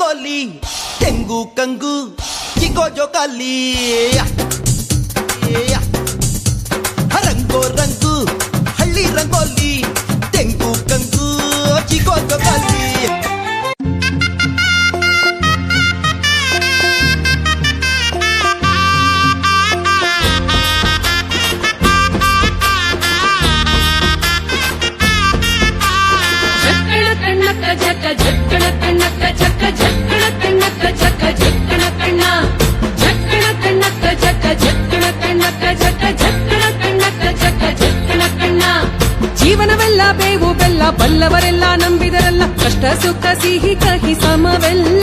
ರಂಗೋಲಿ ತೆಂಗು ಕಂಗು ಚಿಕ್ಕೋ ಜೋಕಾಲಿ ರಂಗೋ ರಂಗು ಹಳ್ಳಿ ರಂಗೋಲಿ ತೆಂಗು ಕಂಗು ಚಿಕ್ಕೋ ಜೋಕಾಲಿ ಜೀವನವೆಲ್ಲ ಬೇವು ಬೆಲ್ಲ ಬಲ್ಲವರೆಲ್ಲ ನಂಬಿದರೆಲ್ಲ ಕಷ್ಟ ಸುಖ ಸಿಹಿ ಕಹಿ ಸಮವೆಲ್ಲ